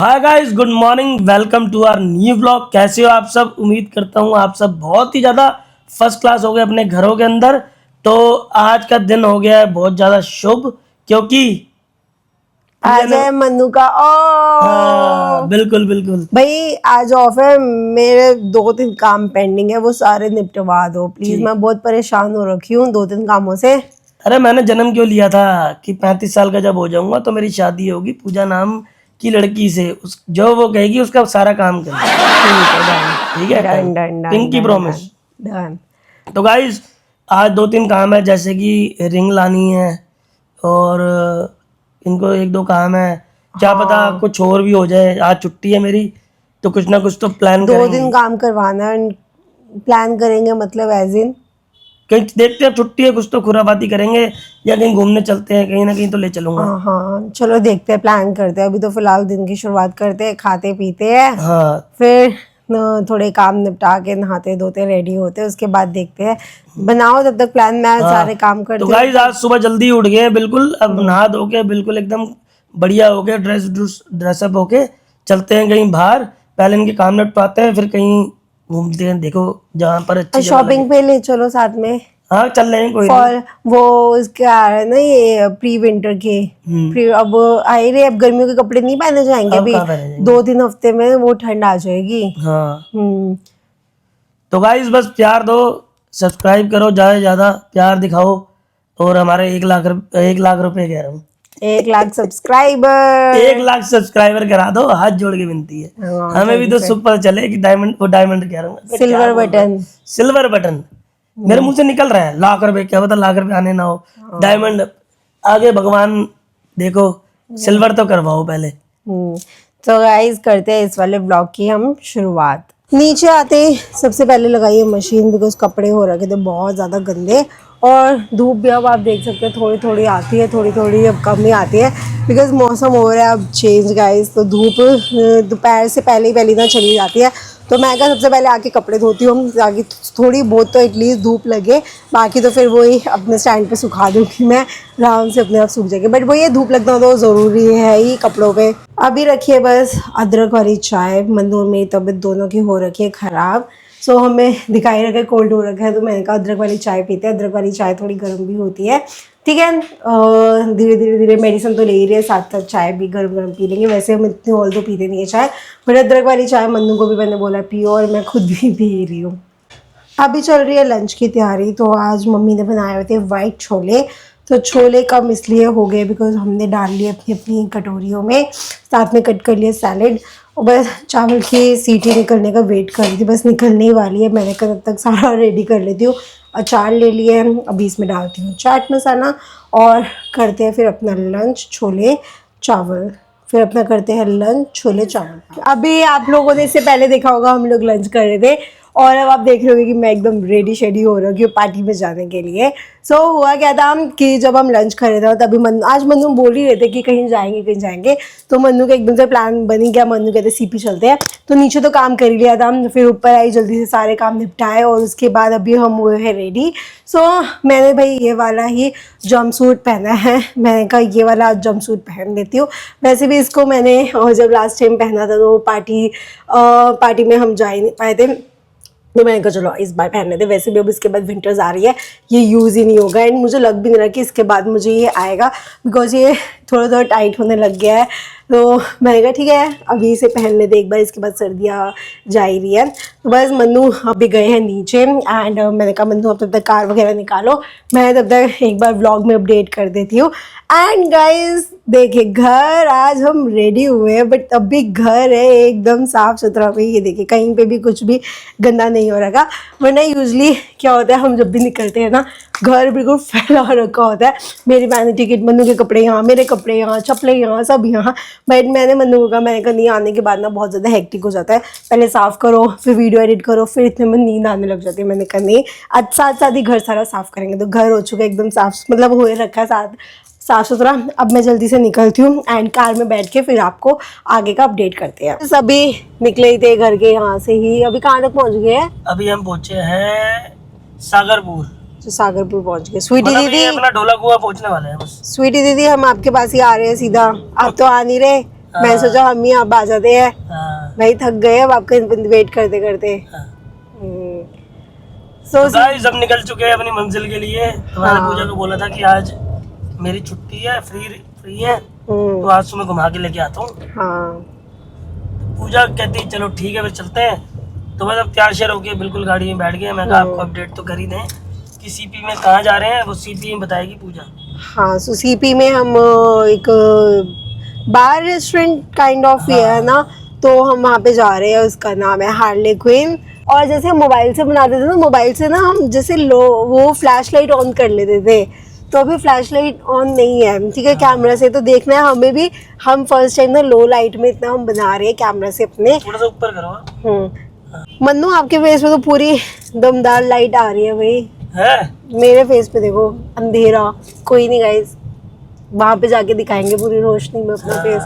Hi guys, good morning, welcome to our new blog. कैसे हो आप सब? उम्मीद करता हूँ आप सब बहुत ही ज़्यादा फर्स्ट क्लास हो गए अपने घरों के अंदर। तो आज का दिन हो गया है बहुत ज़्यादा शुभ, क्योंकि आज है मन्नू का बिल्कुल बिल्कुल। भाई आज ऑफ है। मेरे 2-3 काम पेंडिंग है, वो सारे निपटवा दो प्लीज। ठीक। मैं बहुत परेशान हो रखी हूँ 2-3 कामों से। अरे मैंने जन्म क्यों लिया था कि 35 साल का जब हो जाऊंगा तो मेरी शादी होगी पूजा नाम की लड़की से। उस जो वो कहेगी उसका सारा काम करें। ठीक है, done done done pinky done promise. Done. तो गाइज आज 2-3 काम है, जैसे कि रिंग लानी है और इनको 1-2 काम है। क्या पता कुछ और भी हो जाए। आज छुट्टी है मेरी, तो कुछ ना कुछ तो प्लान 2 करेंगे। दिन काम करवाना है, प्लान करेंगे मतलब एज इन कहीं देखते हैं, छुट्टी है कुछ तो खुराबाती करेंगे या कहीं घूमने चलते हैं, कहीं ना कहीं तो ले चलूंगा। हाँ चलो देखते हैं, प्लान करते हैं। अभी तो फिलहाल दिन की शुरुआत करते हैं, खाते पीते हैं, हाँ फिर थोड़े काम निपटा के नहाते धोते रेडी होते हैं, उसके बाद देखते हैं। बनाओ तब तक प्लान, मैं सारे काम तो करती हूँ। गाइज आज सुबह जल्दी उठ गए हैं बिल्कुल। अब नहा धो के बिल्कुल एकदम बढ़िया हो गए, ड्रेसअप होके चलते हैं कहीं बाहर। पहले इनके काम निपटाते हैं, फिर कहीं घूमते हैं। देखो जहाँ पर अच्छी जगह लगे। शॉपिंग पे ले चलो साथ में। हाँ चल रहे हैं, कोई नहीं। फॉर वो उसके आ रहे हैं ना, ये प्री विंटर के। प्री अब आ ही रहे, अब गर्मियों के कपड़े नहीं पहने जाएंगे अब अभी। कहाँ पहने जाएंगे? 2-3 हफ्ते में वो ठंड आ जाएगी। हाँ हम्म। तो गाइज बस प्यार दो, सब्सक्राइब करो, ज़्यादा से ज़्यादा प्यार दिखाओ। और हमारे 1 लाख रुपए कह रहा हूँ, 1 लाख सब्सक्राइबर। 1 लाख सब्सक्राइबर करा दो, हाथ जोड़ के विनती है। हमें भी तो सुख पता चले कि डायमंड कह रहा हूँ, सिल्वर बटन। सिल्वर बटन मेरे मुंह से निकल रहा है। लाख रुपए, क्या पता लाख रुपए आने ना हो। डायमंड आगे भगवान देखो, सिल्वर तो करवाओ पहले। तो गाइस करते हैं इस वाले ब्लॉग की हम शुरुआत। नीचे आते ही सबसे पहले लगाइए मशीन, बिकॉज कपड़े हो रखे थे बहुत ज़्यादा गंदे। और धूप भी अब आप देख सकते हैं थोड़ी थोड़ी आती है, थोड़ी थोड़ी अब कम ही आती है, बिकॉज मौसम हो रहा है अब चेंज गाइस। तो धूप दोपहर से पहले ही ना चली जाती है। तो मैं क्या सबसे पहले आके कपड़े धोती हूँ ताकि थोड़ी बहुत तो एटलीस्ट धूप लगे। बाकी तो फिर वही अपने स्टैंड पे सुखा दूँगी मैं, आराम से अपने आप सूख जाएगी। बट वो ये धूप लगना तो ज़रूरी है ही कपड़ों पे। अभी रखिए बस अदरक वाली चाय। मन्नू और मेरी तबीयत दोनों की हो रखी है ख़राब, सो हमें दिखाई रखा है कोल्ड हो रखा है। तो मैंने कहा अदरक वाली चाय पीते हैं। अदरक वाली चाय थोड़ी गर्म भी होती है, ठीक है। धीरे धीरे मेडिसिन तो ले ही रहे हैं, साथ साथ चाय भी गर्म गर्म पी लेंगे। वैसे हम इतनी ऑल तो पीते नहीं है चाय, बट अदरक वाली चाय मन्नू को भी मैंने बोला पियो, और मैं खुद भी पी रही हूँ। अभी चल रही है लंच की तैयारी। तो आज मम्मी ने बनाए हुए थे वाइट छोले। तो छोले कम इसलिए हो गए बिकॉज हमने डाल लिए अपनी अपनी कटोरियों में, साथ में कट कर लिया सैलेड। और बस चावल की सीटी निकलने का वेट कर रही थी, बस निकलने ही वाली है। मैंने कहा तब तक सारा रेडी कर लेती हूँ। अचार ले लिए, अभी इसमें डालती हूँ चाट मसाला, और करते हैं फिर अपना लंच छोले चावल। फिर अपना करते हैं लंच छोले चावल। अभी आप लोगों ने इससे पहले देखा होगा हम लोग लंच कर रहे थे, और अब आप देख रहे होगे कि मैं एकदम रेडी शेडी हो रही हूँ पार्टी में जाने के लिए। सो हुआ क्या था कि जब हम लंच कर रहे थे तभी आज मन्नू बोल ही रहे थे कि कहीं जाएंगे कहीं जाएंगे। तो मन्नू का एकदम से प्लान बनी गया। मन्नू कहते सीपी चलते हैं। तो नीचे तो काम कर ही लिया था, फिर ऊपर आई जल्दी से सारे काम निपटाए, और उसके बाद अभी हम हुए हैं रेडी। सो मैंने भाई ये वाला ही जंप सूट पहना है। मैंने कहा ये वाला जंप सूट पहन लेती हूँ। वैसे भी इसको मैंने जब लास्ट टाइम पहना था तो पार्टी में हम जा ही नहीं पाए थे, तो मैंने कहा चलो इस बार पहनने थे। वैसे भी अब इसके बाद विंटर्स आ रही है, ये यूज़ ही नहीं होगा, एंड मुझे लग भी नहीं रहा कि इसके बाद मुझे ये आएगा, बिकॉज ये थोड़ा थोड़ा टाइट होने लग गया है। तो मैंने कहा ठीक है अभी इसे पहनने दे एक बार, इसके बाद सर्दियाँ जा ही रही है। तो बस मन्नू अभी गए हैं नीचे, एंड मैंने कहा मन्नू अब तब तक कार वगैरह निकालो, मैं तब तक एक बार व्लॉग में अपडेट कर देती हूँ। एंड गाइज देखिए घर आज हम रेडी हुए हैं, बट तब भी घर है एकदम साफ सुथरा भी। ये देखिए कहीं पे भी कुछ भी गंदा नहीं हो रहा। वरना यूजली क्या होता है, हम जब भी निकलते हैं ना घर बिल्कुल फैला रखा होता है। मेरी वैनिटी किट, मन्नू के कपड़े यहाँ, मेरे कपड़े यहाँ, चप्पलें यहाँ, सब यहाँ। बट मैंने मन्नू को कहा, मैंने कहा नहीं आने के बाद ना बहुत ज़्यादा हेक्टिक हो जाता है, पहले साफ़ करो फिर वीडियो एडिट करो, फिर इतने में नींद आने लग जाती है। मैंने कहा नहीं आज साथ साथ ही घर सारा साफ़ करेंगे। तो घर हो चुका है एकदम साफ, मतलब हो रखा है साफ सुथरा। अब मैं जल्दी से निकलती हूँ एंड कार में बैठ के फिर आपको आगे का अपडेट करते हैं। सभी निकले ही थे घर के यहाँ से ही। अभी कहाँ तक पहुँच गए हैं? अभी हम पहुंचे हैं सागरपुर। तो सागरपुर पहुँच गए। स्वीटी मतलब दीदी, ये अपना ढोला कुआं पहुंचने वाले हैं बस। स्वीटी दीदी हम आपके पास ही आ रहे हैं सीधा। आप तो आ नहीं रहे, मैं सोचा हम ही आप आ जाते हैं, हाँ, भाई थक गए अब आपका वेट करते करते। हाँ। सो तो गाइस अब निकल चुके हैं अपनी मंजिल के लिए। तो मैंने हाँ। पूजा को बोला था कि आज मेरी छुट्टी है, फ्री है, तो आज सुबह घुमा के लेके आता हूँ। हाँ पूजा कहती चलो ठीक है फिर चलते हैं। तो मैं अब तैयार शेयर होके बिल्कुल गाड़ी में बैठ गए। मैं कहा आपको अपडेट तो कर ही दें कि सीपी में कहाँ जा रहे हैं, वो सीपी में बताएगी पूजा। हाँ। सो सीपी में हम एक बार रेस्टोरेंट काइंड ऑफ ही है ना, तो हम वहाँ पे जा रहे हैं। उसका नाम है हार्ले क्विन। और जैसे हम मोबाइल से बनाते थे ना, मोबाइल से ना हम जैसे वो फ्लैश लाइट ऑन कर लेते थे, तो अभी फ्लैश लाइट ऑन नहीं है, ठीक है, कैमरा से। तो देखना है हमें भी, हम फर्स्ट टाइम ना लो लाइट में इतना हम बना रहे हैं कैमरा से अपने। थोड़ा सा ऊपर करो। मन्नू आपके फेस पे तो पूरी दमदार लाइट आ रही है भाई, है मेरे फेस पे देखो अंधेरा। कोई नहीं गाइस, वहां पे जाके दिखाएंगे पूरी रोशनी में अपना फेस।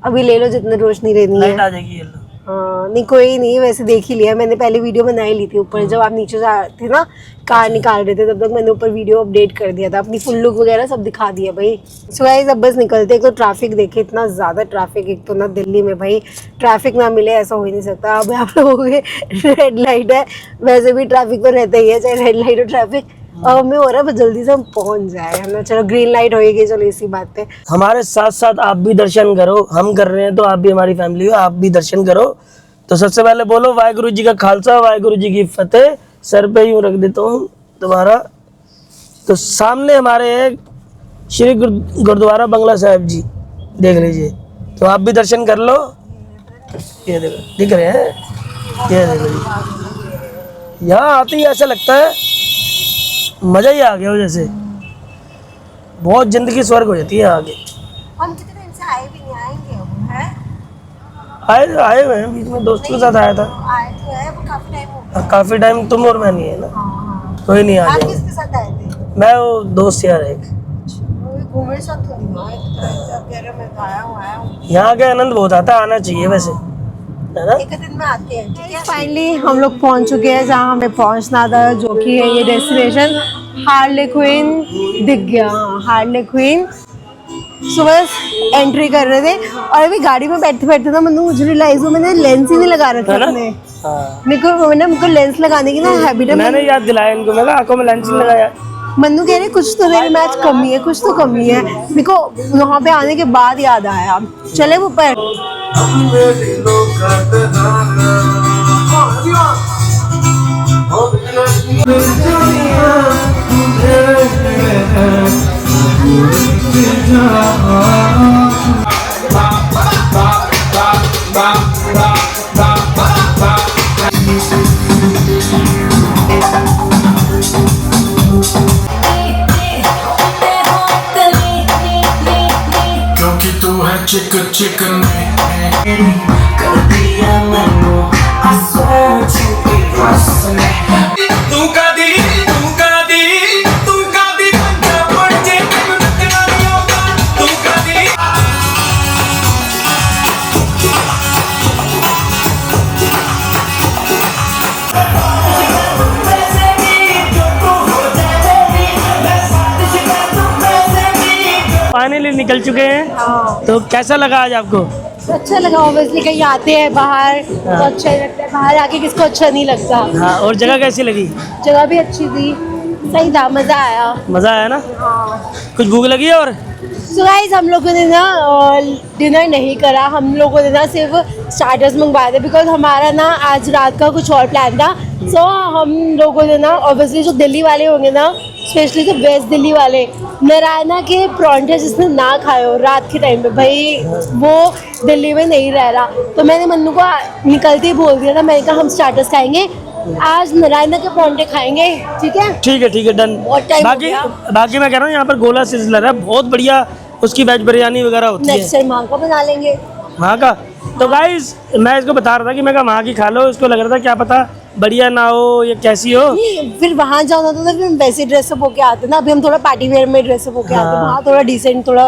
अभी ले लो जितने रोशनी लेनी लाइट है। आ जाएगी, ये लो। हाँ नहीं कोई नहीं, वैसे देख ही लिया मैंने, पहले वीडियो बना ही ली थी ऊपर। जब आप नीचे जा रहे थे ना, कार निकाल रहे थे, तब तक मैंने ऊपर वीडियो अपडेट कर दिया था, अपनी फुल लुक वगैरह सब दिखा दिया भाई। सो गाइस अब बस निकलते। एक तो ट्रैफिक देखे, इतना ज़्यादा ट्रैफिक एक तो ना दिल्ली में भाई, ट्रैफिक ना मिले ऐसा हो ही नहीं सकता। अब आप लोगों के रेड लाइट है, वैसे भी ट्रैफिक तो रहता ही है, चाहे रेड लाइट हो ट्रैफिक। अब हमें हो रहा है बस जल्दी से हम पहुंच जाए, है ना। चलो ग्रीन लाइट होएगी, चलो इसी बात पे। हमारे साथ साथ आप भी दर्शन करो, हम कर रहे हैं तो आप भी हमारी फैमिली हो, आप भी दर्शन करो। तो सबसे पहले बोलो वाहिगुरु जी का खालसा वाहिगुरु जी की फतेह। सर पे यूं रख देता हूँ दोबारा। तो सामने हमारे है श्री गुरुद्वारा बंगला साहिब जी, देख लीजिए। तो आप भी दर्शन कर लो। ये देखो दिख रहे हैं, ये देखो जी। यहाँ आते ही ऐसा लगता है मजा ही आ गया हो, जैसे बहुत जिंदगी स्वर्ग हो जाती है आगे। हम कितने दिन से आए भी नहीं, आएंगे अब, है? आए हुए हैं, बीच में दोस्तों के साथ आया था। आए तो है, वो काफी टाइम हो गया। काफी टाइम तुम और मैं नहीं है ना, हाँ। कोई नहीं आ आप जाए। किसके साथ आए थे? मैं वो दोस्त यार एक, घूमने साथ तो नहीं आए, तो कह रहे मैं तो आया हूँ। यहाँ के आनंद बहुत आता है, आना चाहिए वैसे, है ना। एक दिन में आते हैं, ठीक है। फाइनली हम लोग पहुंच चुके हैं जहाँ हमें पहुंचना था, जो कि है ये डेस्टिनेशन हार्ले क्विन। दिख गया, हाँ हार्ले क्विन। सुबह एंट्री कर रहे थे और अभी गाड़ी में बैठते बैठते ना मुझे रियलाइज हुआ मैंने लेंस ही नहीं लगा रखा है ना? अपने। हाँ। मेरे को लेंस लगाने की ना हैबिट है। मैंने याद दिलाया इनको, मैं आंखों में लेंस नहीं लगाया। मन्नू कह रहे कुछ तो मेरे मैच कमी है, कुछ तो कमी है। मेरे को वहाँ पे आने के बाद याद आया, चले ऊपर। क्योंकि तू है चिकन कर दिया मैंने तू का दी पंजा पड़े तू का दी। फाइनली निकल चुके हैं। हाँ तो कैसा लगा आज आपको? अच्छा लगा, ऑब्वियसली कहीं आते हैं बाहर तो अच्छा ही लगता है, बाहर आके किसको अच्छा नहीं लगता। हाँ, और जगह कैसी लगी? जगह भी अच्छी थी, सही था, मजा आया। मजा आया ना? हाँ। कुछ भूख लगी है? और सो गाइस हम लोगों ने ना डिनर नहीं करा, हम लोगों ने ना सिर्फ स्टार्टर्स मंगवाए थे, बिकॉज हमारा ना आज रात का कुछ और प्लान था। सो हम लोगों ने ना ऑब्वियसली जो दिल्ली वाले होंगे ना, स्पेशली तो वेस्ट दिल्ली वाले, नारायणा के परांठे जिसने ना खाए हो रात के टाइम पे, भाई वो दिल्ली में नहीं रह रहा। तो मैंने मन्नू को निकलते ही बोल दिया था, मैंने कहा हम स्टार्टर्स खाएंगे आज, नारायणा के परांठे खाएंगे, ठीक है। ठीक है डन। बहुत टाइम हो बाकी गया। बाकी मैं कह रहा हूँ यहाँ पर गोला सिजलर है, बहुत बढ़िया, उसकी वेज बिरयानी वगैरह होती नेक्स्ट है टाइम वहाँ का बना लेंगे। वहाँ का। तो गाइस मैं इसको बता रहा था कि मैं कहा वहाँ की खा लो, इसको लग रहा था क्या पता बढ़िया ना हो या कैसी हो। नहीं, फिर वहाँ जाना था फिर हम वैसे ड्रेसअप होके आते ना, अभी हम थोड़ा पार्टी वेयर में ड्रेसअप होके आते, वहाँ थोड़ा डिसेंट, थोड़ा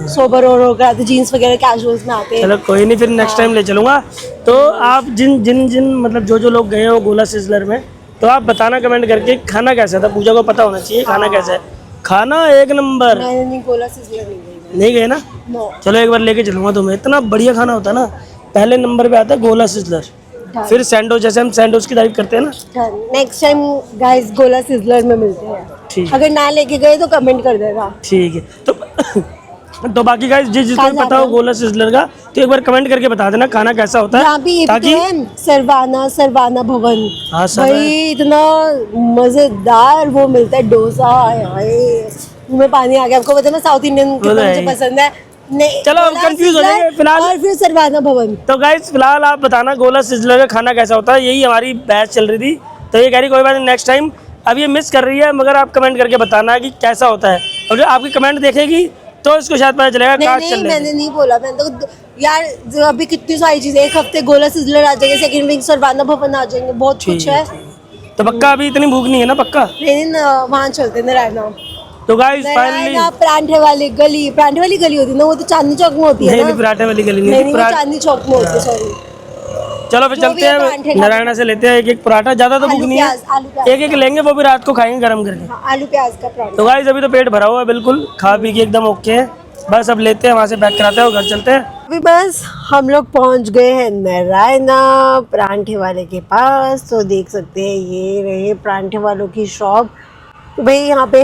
सोबर और होकर आते, जीन्स वगैरह कैजुअल्स में आते। चलो कोई नहीं, फिर नेक्स्ट टाइम ले चलूँगा। तो आप जिन मतलब जो लोग गए हो गोला सिजलर में, तो आप बताना कमेंट करके खाना कैसा था। पूजा को पता होना चाहिए खाना कैसा है। खाना एक नंबर। मैंने नहीं बोला सिजलर नहीं गई। नहीं गए ना? नो। चलो एक बार लेके चलूंगा तुम्हें। इतना बढ़िया खाना होता है ना। पहले नंबर पे आता है गोला सिजलर, फिर सैंडविच, जैसे हम सैंडविच की तारीफ करते हैं ना। नेक्स्ट टाइम गाइस गोला सिजलर में मिलते हैं। ठीक अगर ना लेके गए तो कमेंट कर देना। ठीक है। तो बाकी गाइस जिसको कहाँ भी पता जाना हो है? गोला सिजलर का, तो एक बार कमेंट करके बता देना खाना कैसा होता यहाँ पे है, ये भी ताकि तो है सरवाना भवन। हाँ सब भाई है। इतना मजेदार वो मिलता है डोसा। हाय मुंह में पानी आ गया। आपको पता है मैं साउथ इंडियन वो कितना तो है मुझे ही। पसंद है। नहीं चलो हम गोला कंफ्यूज हो सिजलर जाएंगे फिलहाल। और फिर सरवाना भवन। तो गाइस फिलहाल आप बताना गोला सिजलर का खाना कैसा होता है। यही हमारी बहस चल रही थी, तो ये कह रही कोई बात नहीं, नेक्स्ट टाइम। अब ये मिस कर रही है, मगर आप कमेंट करके बताना कि कैसा होता है। और जो आपकी कमेंट देखेगी तो इसको शायद पता चलेगा नहीं काश नहीं चल रहे मैंने थे। नहीं बोला। मैंने तो यार जो अभी कितनी सारी चीजें, एक हफ्ते गोला सिजलर आ जाएंगे, सेकंड वीक सरवाना भवन आ जाएंगे, बहुत कुछ है। तो पक्का अभी इतनी भूख नहीं है ना? पक्का। लेकिन वहाँ चलते नारायणा। तो गाइस फाइनली नारायणा परांठे वाली गली होती है ना, वो तो चांदनी चौक में होती है नहीं ना। नहीं, पराठे वाली गली नहीं नहीं नहीं थी। वो चांदनी चौक में होती है, सॉरी। चलो फिर जो चलते भी है पराठे हैं खा नारायणा से, लेते हैं एक एक पराठा। ज्यादा तो भूख आलू नहीं है, आलू प्याज एक एक लेंगे, वो भी रात को खाएंगे गरम करके। हाँ, आलू प्याज का पराठा। तो गाइस अभी तो पेट भरा हुआ है बिल्कुल, खा पी के एकदम ओके है। बस अब लेते हैं वहाँ से, पैक कराते हैं और घर चलते हैं। अभी बस हम लोग पहुंच गए हैं नारायणा परांठे वाले के पास। तो देख सकते हैं ये रहे परांठे वालों की शॉप। तो भाई यहाँ पे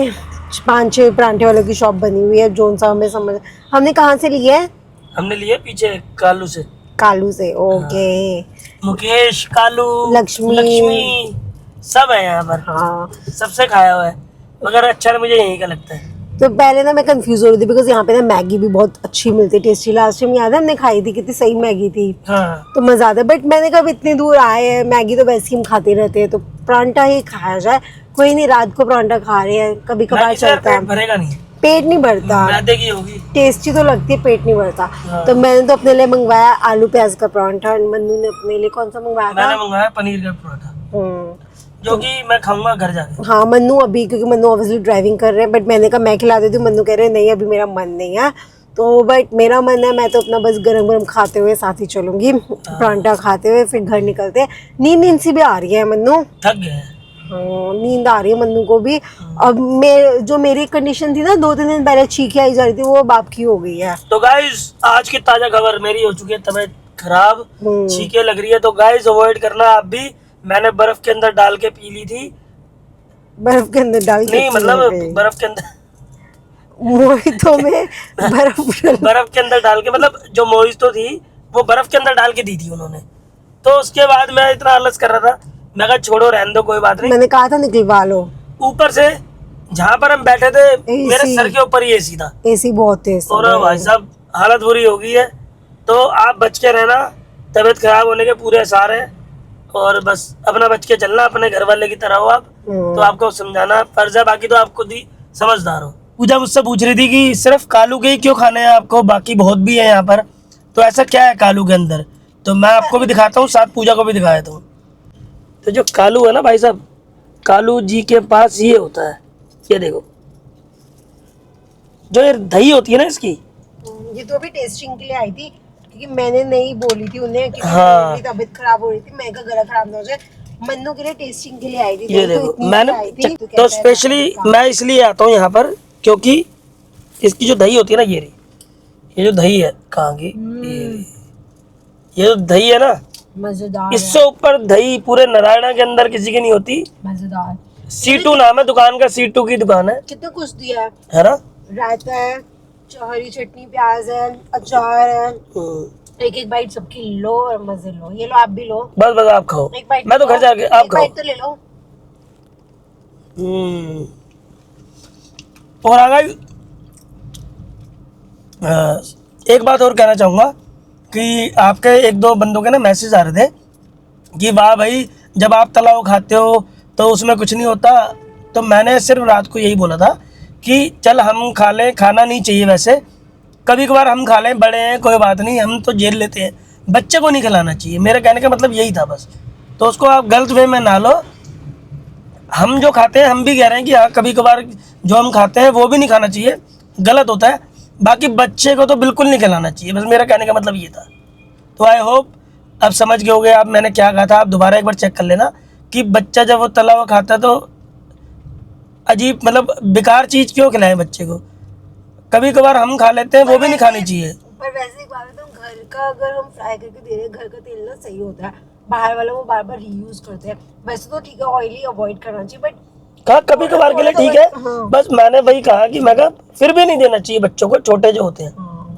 5-6 परांठे वालों की शॉप बनी हुई है। जोन सा हमें समझ, हमने कहाँ से लिया है? हमने लिए पीछे कालू से, कालू से। ओके। मुकेश, कालू, लक्ष्मी सब है यहाँ पर। हाँ। सबसे खाया हुआ है, मगर अच्छा मुझे यहीं का लगता है। तो पहले ना मैं कंफ्यूज हो रही थी बिकॉज यहाँ पे ना मैगी भी बहुत अच्छी मिलती है, टेस्टी। लास्ट टाइम याद है हमने खाई थी, कितनी सही मैगी थी। हाँ तो मजा आता है। बट मैंने कब इतनी दूर आए हैं, मैगी तो वैसे ही हम खाते रहते हैं, तो परांठा ही खाया जाए। कोई नहीं, रात को परांठा खा रहे हैं, कभी कभार मैगी से यार चलता है। पेट भरेगा नहीं, पेट नहीं भरता, मैदे की होगी। टेस्टी तो लगती है, पेट नहीं भरता। हाँ। तो मैंने तो अपने लिए मंगवाया आलू प्याज का परांठा, और मन्नू ने अपने लिए कौन सा मंगवाया मैंने था? मंगाया पनीर का पराठा, हम्म। जो कि मैं खाऊंगा घर जाके। हाँ मन्नू अभी, क्योंकि मन्नू ऑब्वियसली ड्राइविंग कर रहे हैं, बट मैंने कहा मैं खिला देती हूँ। मन्नू कह रहे हैं नहीं अभी मेरा मन नहीं है। तो बट मेरा मन है, मैं तो अपना बस गरम गरम खाते हुए साथ ही चलूंगी, परांठा खाते हुए फिर घर निकलते हैं। नींद सी भी आ रही है मन्नू। थक गए हैं। हाँ, नींद आ रही है मन्नू को भी। अब जो मेरी कंडीशन थी ना 2-3 दिन पहले चीखें आई जा रही थी, वो अब आपकी हो गई है। तो गाइस आज की ताजा खबर, मेरी हो चुकी है तबीयत खराब, हम्म। छींके लग रही है। तो गाइस अवॉइड करना आप भी। मैंने बर्फ के अंदर डाल के पी ली थी। बर्फ के अंदर डाल के नहीं मतलब बर्फ के अंदर मोहितो में बर्फ के अंदर डाल के, मतलब जो मोहितो थी वो बर्फ के अंदर डाल के दी थी उन्होंने। तो उसके बाद मैं इतना आलस कर रहा था, मैं कहा छोड़ो रहने दो, कोई बात नहीं। मैंने कहा था निकलवा लो। ऊपर से जहाँ पर हम बैठे थे AC मेरे सर के ऊपर ही एसी था, एसी बहुत तेज था। और भाई साहब हालत बुरी हो गई है। तो आप बच के रहना, तबीयत खराब होने के पूरे आसार हैं, और बस अपना बच के चलना, अपने घर वाले की तरह हो आप। तो आपको समझाना फर्ज है, बाकी तो आप खुद ही समझदार हो। पूजा मुझसे पूछ रही थी कि सिर्फ कालू के ही क्यों खाने हैं आपको, बाकी बहुत भी है यहाँ पर, तो ऐसा क्या है कालू के अंदर? तो मैं आपको भी दिखाता हूँ, साथ पूजा को भी दिखा देता हूँ। तो जो कालू है ना भाई साहब, कालू जी के पास ये होता है, ये देखो, जो ये दही होती है ना इसकी। ये तो अभी टेस्टिंग के लिए आई थी, क्योंकि मैंने नहीं बोली थी उन्हें, क्योंकि हाँ। मेरी तबीयत खराब हो रही थी, मैं का गला खराब ना हो जाए। मन्नू के लिए टेस्टिंग के लिए आई थी। ये तो देखो इतनी मैंने आई थी, तो कहता है स्पेशली मैं इसलिए आता हूँ यहाँ पर, क्योंकि इसकी जो दही होती है ना, ये रही, ये जो दही है कहाँ की, ये जो दही है ना, मजेदार इससे ऊपर दही पूरे नारायणा के अंदर किसी की नहीं होती। मजेदार। C2 नाम है दुकान का, C2 की दुकान कितना कुछ दिया है, है ना? रायता है, हरी चटनी, प्याज है, अचार है। एक एक बाइट सबकी लो और मजे लो। ये लो, आप भी लो बस बस आप खाओ, एक बाइट। मैं तो घर जाके आप एक खाओ। बाइट तो ले लो। और आगे एक बात और कहना चाहूँगा कि आपके 1-2 बंदों के ना मैसेज आ रहे थे कि वाह भाई जब आप तला हुआ खाते हो तो उसमें कुछ नहीं होता। तो मैंने सिर्फ रात को यही बोला था कि चल हम खा लें, खाना नहीं चाहिए वैसे, कभी कभार हम खा लें, बड़े हैं कोई बात नहीं, हम तो झेल लेते हैं, बच्चे को नहीं खिलाना चाहिए। मेरे कहने का मतलब यही था बस। तो उसको आप गलत वे में ना लो, हम जो खाते हैं हम भी कह रहे हैं कि हाँ कभी कभार जो हम खाते हैं वो भी नहीं खाना चाहिए, गलत होता है। बाकी बच्चे को तो बिल्कुल नहीं खिलाना चाहिए, बस मेरा कहने का मतलब ये था। तो आई होप अब समझ गए होगे आप मैंने क्या कहा था। आप दोबारा एक बार चेक कर लेना कि बच्चा जब वो तला हुआ खाता है तो अजीब, मतलब बेकार चीज़ क्यों खिलाएं बच्चे को। कभी कभार हम खा लेते हैं, वो भी नहीं खानी चाहिए। पर वैसे एक बात है, तो घर का अगर हम फ्राई करके दे रहे हैं, घर का तेल ना सही होता है। बाहर वाला वो बार बार रीयूज करते हैं। वैसे तो ठीक है, ऑयली अवॉइड करना चाहिए, बट कहा कभी कभार के लिए ठीक है। हाँ। बस मैंने वही कहा कि मैं कहा फिर भी नहीं देना चाहिए बच्चों को, छोटे जो होते हैं।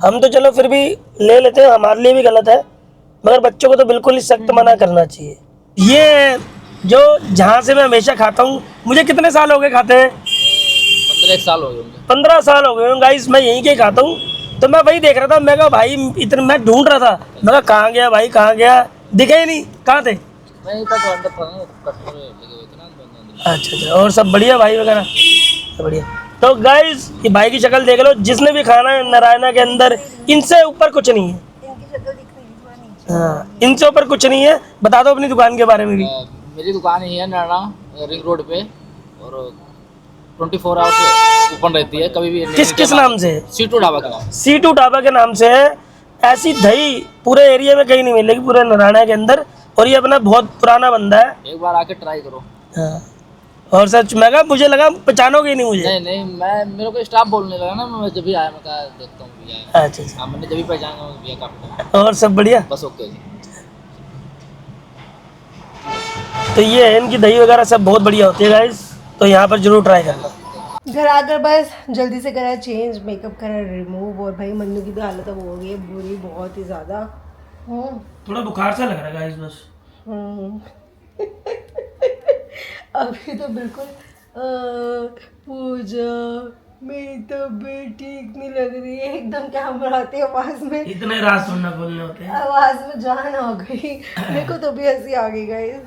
हम तो चलो फिर भी ले लेते हैं, हमारे लिए भी गलत है, मगर बच्चों को तो बिल्कुल ही सख्त मना करना चाहिए। ये जो जहाँ से मैं हमेशा खाता हूँ, मुझे कितने साल हो गए खाते हैं? 15 साल हो गए होंगे। 15 साल हो गए होंगे गाइस, मैं यहीं के ही खाता हूँ। तो मैं वही देख रहा था, मैं कहा भाई इतने, मैं ढूंढ रहा था, मैं कहा कहाँ गया भाई, कहाँ गया, दिखे ही नहीं, कहाँ थे? मैं इतना तो अंदर था ना, कस्टमर लगे हुए थे ना अंदर। अच्छा अच्छा, और सब बढ़िया भाई वगैरह? सब बढ़िया। तो गाइस ये भाई की शक्ल देख लो, जिसने भी खाना है नारायणा के अंदर, इनसे ऊपर कुछ नहीं है। इनकी शक्ल दिख रही है थोड़ा नीचे। हाँ, इनसे ऊपर कुछ नहीं है। बता दो अपनी दुकान के बारे में भी। मेरी दुकान ही है नारायणा रिंग रोड पे, और 24 आवर्स ओपन रहती है, कभी भी। किस नाम से? सीटू ढाबा का नाम। सीटू ढाबा के नाम से है। ऐसी दही पूरे एरिया में कहीं नहीं मिलेगी, पूरे नारायणा के अंदर। और ये अपना बहुत पुराना बंदा है। एक बार आके ट्राई करो। हाँ। और सच मैं कहा, मुझे लगा पहचानोगे ही नहीं मुझे। नहीं नहीं, मैं मेरे को स्टाफ बोलने लगा ना, मैं जब भी आया मैं कहा देखता हूँ भैया। अच्छा अच्छा। हाँ, मैंने जब भी पहचाना भैया काफी। और सब बढ़िया? बस ओके जी। तो ये है, इनकी दही वगैरह सब बहुत बढ़िया होती है गाइस, तो यहाँ पर जरूर ट्राई करना। घर आकर बस जल्दी से करा चेंज, मेकअप करा रिमूव, और भाई मन्नू की भी हालत अब हो गई है बुरी, बहुत ही ज़्यादा। थोड़ा बुखार सा लग रहा है गाइस बस। अभी तो बिल्कुल पूजा मेरी तबीयत ठीक नहीं लग रही है, एकदम क्या बढ़ाती आवाज में, इतने रात सुनना बोलने होते हैं। आवाज में जान आ गई। मेरे को तो भी हंसी आ गई गाइस,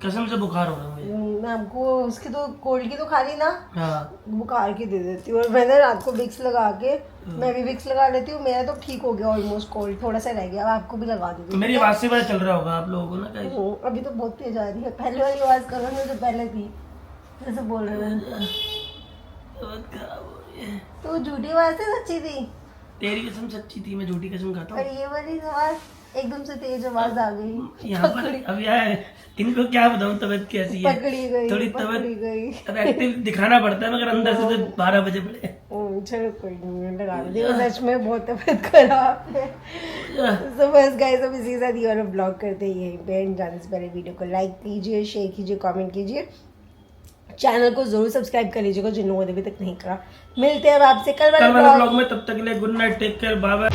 कसम से बुखार हो रहा है मुझे। मैं आपको उसकी तो कोल्ड की तो खा ली ना, हाँ। बुखार की दे देती हूँ। और मैंने रात को विक्स लगा के, मैं भी विक्स लगा लेती हूँ, मेरा तो ठीक हो गया ऑलमोस्ट, कोल्ड थोड़ा सा रह गया, अब आपको भी लगा देती तो मेरी आवाज से पता चल रहा होगा आप लोगों को ना गाइस। हूँ। अभी तो बहुत तेज आ रही है, पहले वाली आवाज करो ना जो पहले थी, जैसे बोल रहे हैं। तो झूठी आवाज थी सच्ची थी? तेरी कसम सच्ची थी, मैं झूठी कसम खाता और ये वाली आवाज एकदम से तेज आवाज आ गई, हूँ। यहाँ पर अब यार इनको क्या बताऊँ तबीयत कैसी है, पकड़ी गई, थोड़ी पकड़ी गई। अब एक्टिव दिखाना पड़ता है, मगर अंदर से तो 12 बजे पड़े। चलो कोई नहीं, लगा दी। सच में बहुत तबीयत खराब है। तो बस गाइस, अब इसी के साथ ये वाला ब्लॉग करते हैं यहीं पे। जाने से पहले वीडियो को लाइक कीजिए, शेयर कीजिए, कमेंट कीजिए, चैनल को जरूर सब्सक्राइब कर लीजिएगा जिन लोगों ने अभी तक नहीं करा। मिलते हैं अब आपसे कल वाले ब्लॉग में, तब तक के लिए good night, take care, bye bye.